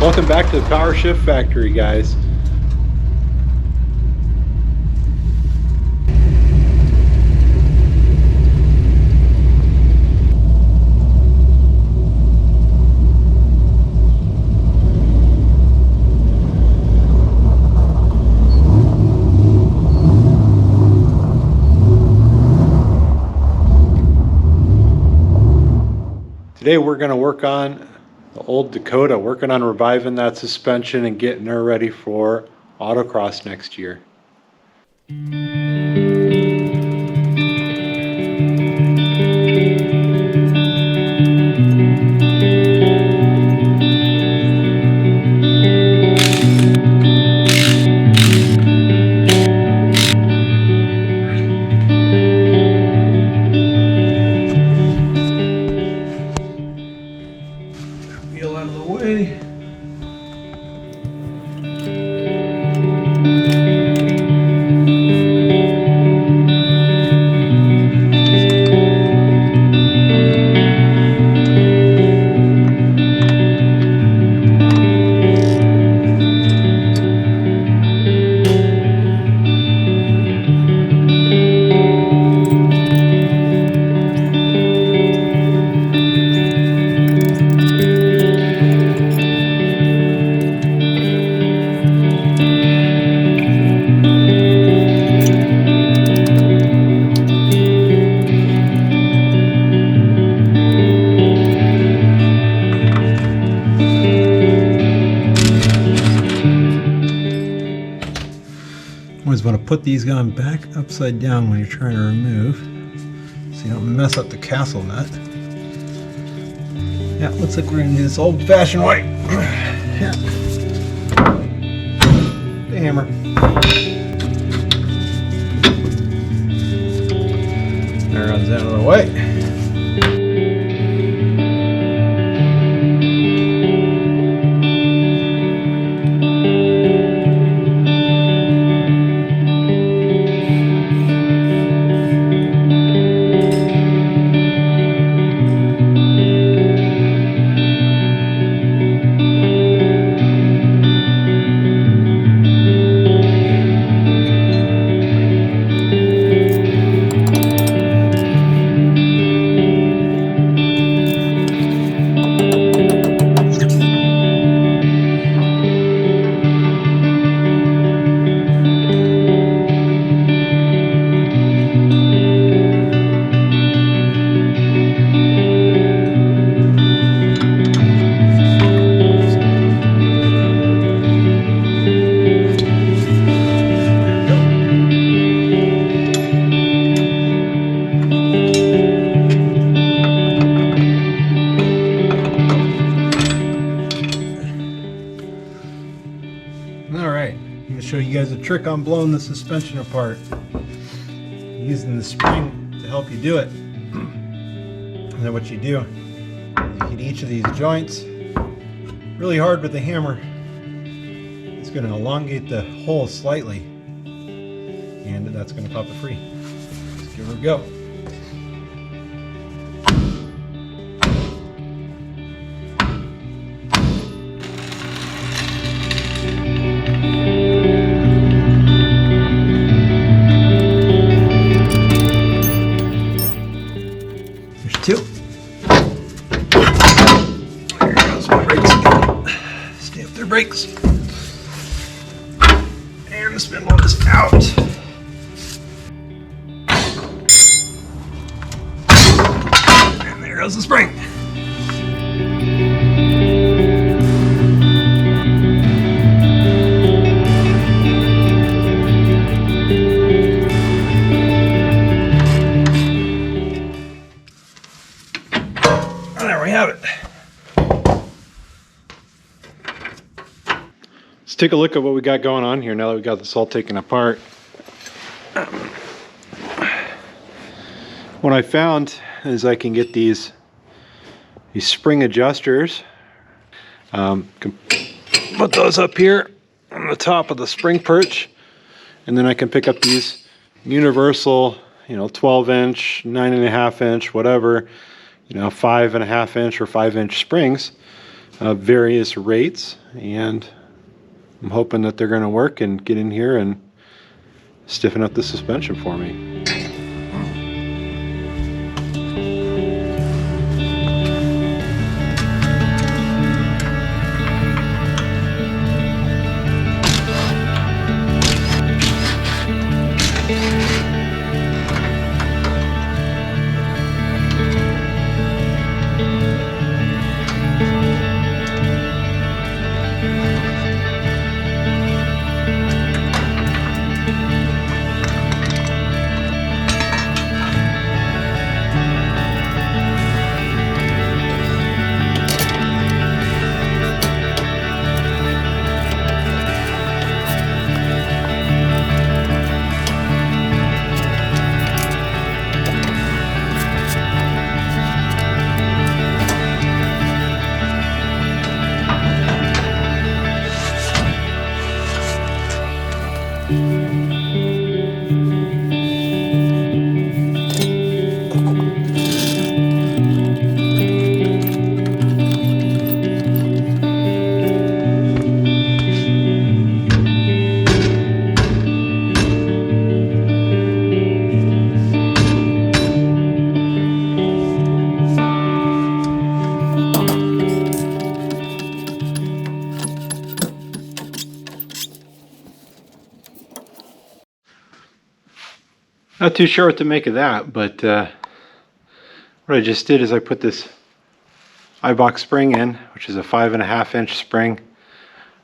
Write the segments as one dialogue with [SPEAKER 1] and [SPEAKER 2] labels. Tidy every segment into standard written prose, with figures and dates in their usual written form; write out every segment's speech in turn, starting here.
[SPEAKER 1] Welcome back to the Powershift factory, guys. Today we're going to work on the old Dakota, working on reviving that suspension and getting her ready for Autocross next year. Wheel out of the way. Always want to put these on back upside down when you're trying to remove, so you don't mess up the castle nut. Yeah, looks like we're going to do this old-fashioned way. Here. The hammer. That runs out of the way. Alright, I'm going to show you guys a trick on blowing the suspension apart. Using the spring to help you do it. And then what you do, you hit each of these joints really hard with the hammer. It's going to elongate the hole slightly. And that's going to pop it free. Let's give her a go. Two. There goes my brakes again. Stay up their brakes. And the spindle is out. And there goes the spring. There we have it. Let's take a look at what we got going on here now that we got this all taken apart. What I found is I can get these spring adjusters. Can put those up here on the top of the spring perch, and then I can pick up these universal, 12-inch, 9.5-inch, whatever, 5.5-inch or 5-inch springs,
[SPEAKER 2] various rates, and I'm hoping that they're going to work and get in here and stiffen up the suspension for me. Not too sure what to make of that, but what I just did is I put this iBox spring in, which is a 5.5 inch spring,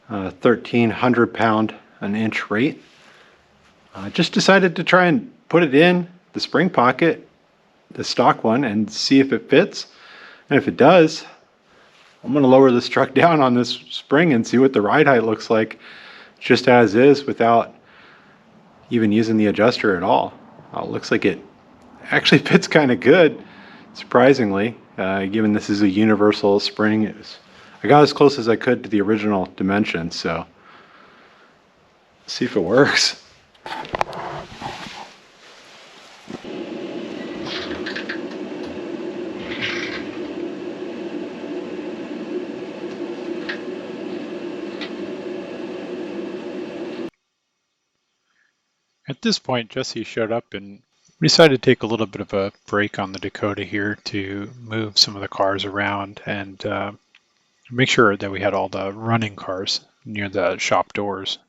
[SPEAKER 2] 1,300 pound an inch rate. I just decided to try and put it in the spring pocket, the stock one, and see if it fits. And if it does, I'm going to lower this truck down on this spring and see what the ride height looks like just as is without even using the adjuster at all. It looks like it actually fits kind of good, surprisingly, given this is a universal spring. I got as close as I could to the original dimensions, so let's see if it works.
[SPEAKER 3] At this point, Jesse showed up and we decided to take a little bit of a break on the Dakota here to move some of the cars around and make sure that we had all the running cars near the shop doors.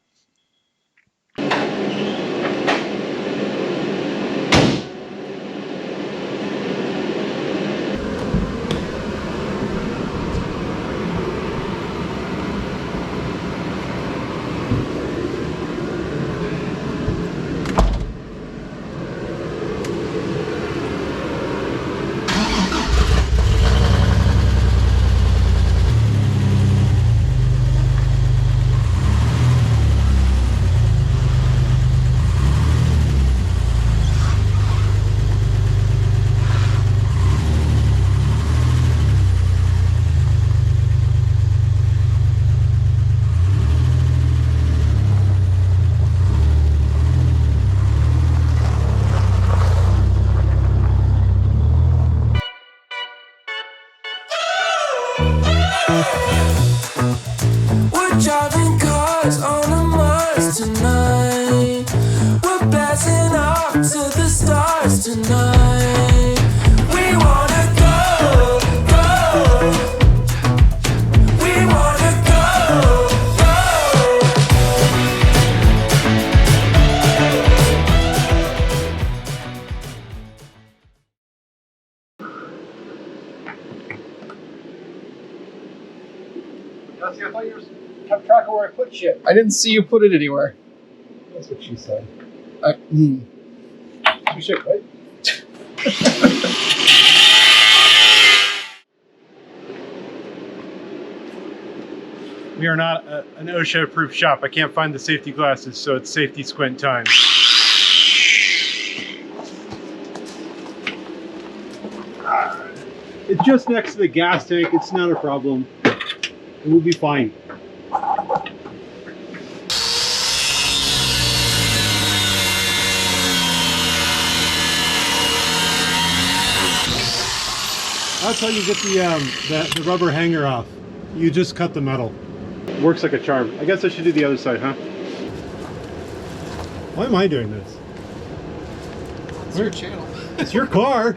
[SPEAKER 4] We're driving cars on a Mars tonight. We're blasting off to the stars tonight. We wanna go, go. We wanna go, go.
[SPEAKER 1] Jesse, I thought you kept track of where I put shit.
[SPEAKER 5] I didn't see you put it anywhere.
[SPEAKER 1] That's what she said.
[SPEAKER 5] You
[SPEAKER 1] should, right? We are not an OSHA-approved shop. I can't find the safety glasses, so it's safety squint time. It's just next to the gas tank. It's not a problem. It will be fine. That's how you get the rubber hanger off.
[SPEAKER 2] You just cut the metal. Works like a charm. I guess I should do the other side, huh? Why am I doing this?
[SPEAKER 5] It's your channel.
[SPEAKER 2] It's your car.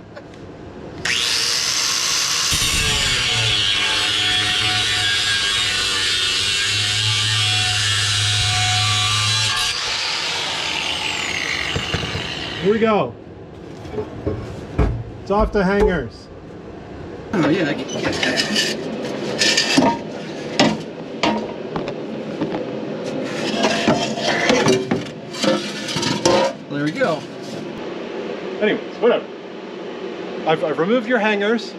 [SPEAKER 2] Here we go. It's off the hangers.
[SPEAKER 5] Oh yeah, I can get that. There we go.
[SPEAKER 2] Anyways, whatever. I've removed your hangers.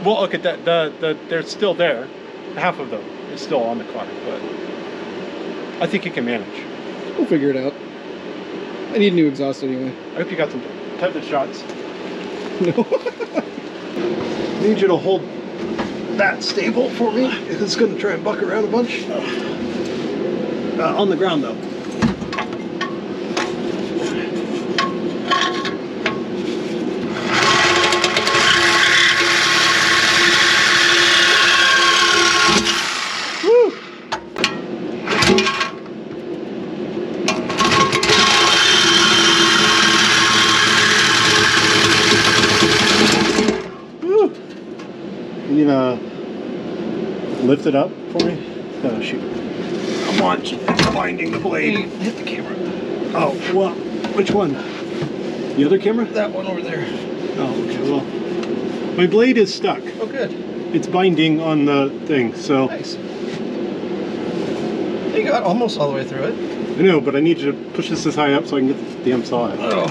[SPEAKER 2] Well, look at that. They're still there. Half of them is still on the car, but I think you can manage.
[SPEAKER 5] We'll figure it out. I need a new exhaust anyway.
[SPEAKER 2] I hope you got some tetanus shots.
[SPEAKER 5] No.
[SPEAKER 2] I need you to hold that stable for me. It's going to try and buck around a bunch. On the ground, though. Can you lift it up for me? Oh, shoot. I'm binding the blade.
[SPEAKER 5] Hit the camera.
[SPEAKER 2] Oh, well, which one? The other camera?
[SPEAKER 5] That one over there.
[SPEAKER 2] Oh, okay, well, my blade is stuck.
[SPEAKER 5] Oh, good.
[SPEAKER 2] It's binding on the thing, so.
[SPEAKER 5] Nice. You got almost all the way through it.
[SPEAKER 2] I know, but I need you to push this high up so I can get the damn saw out.
[SPEAKER 5] Oh.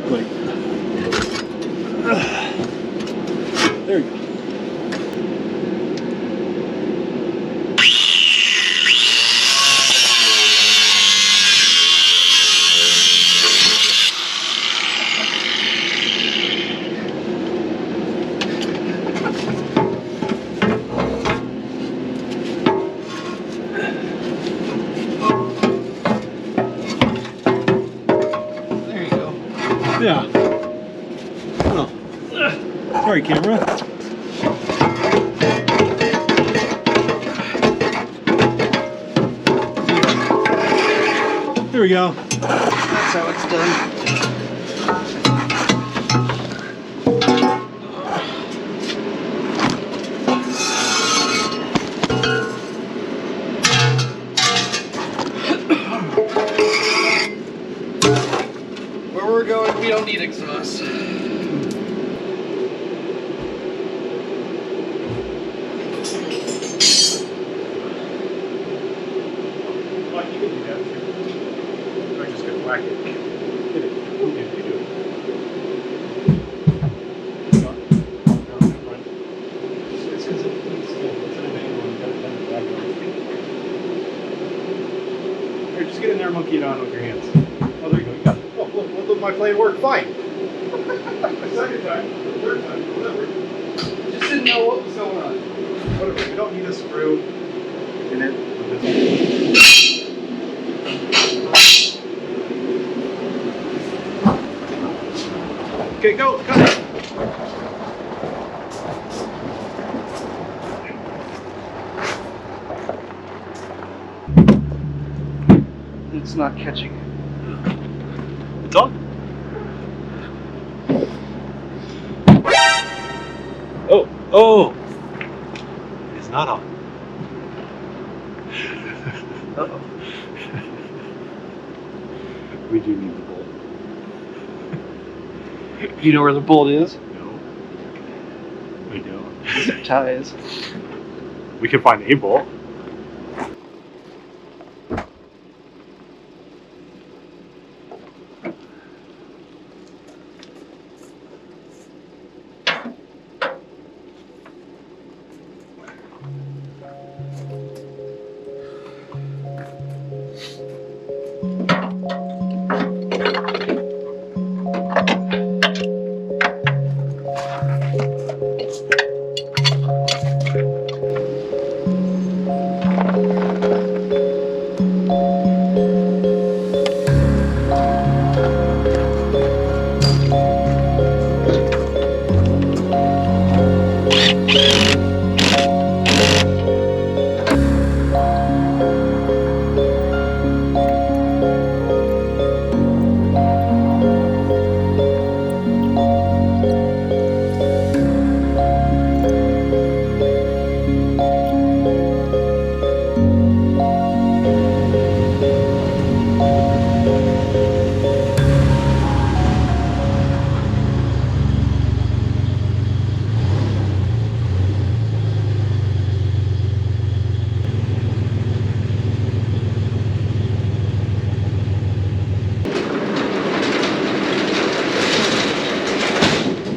[SPEAKER 2] Like. There you go.
[SPEAKER 5] There you go.
[SPEAKER 2] Yeah. Oh. Sorry, camera. There we go.
[SPEAKER 5] That's how it's done. Where we're going, we don't need exhaust.
[SPEAKER 2] Whack it. Hit it. You do it. It's because it's at an angle and got it back on. Here, just get in there and monkey it on with your hands. Oh, there you go. You got it. Oh, look, my blade worked fine. Second time, third time, whatever.
[SPEAKER 5] Just didn't know what was going on.
[SPEAKER 2] Whatever. We don't need a screw in it. Okay, go, cut it.
[SPEAKER 5] It's not catching.
[SPEAKER 2] It's on. Oh, it's not on.
[SPEAKER 5] Uh-oh.
[SPEAKER 2] We do need the bolt.
[SPEAKER 5] Do you know where the bolt is?
[SPEAKER 2] No, we don't.
[SPEAKER 5] Zip ties.
[SPEAKER 2] We can find a bolt.
[SPEAKER 5] Bye.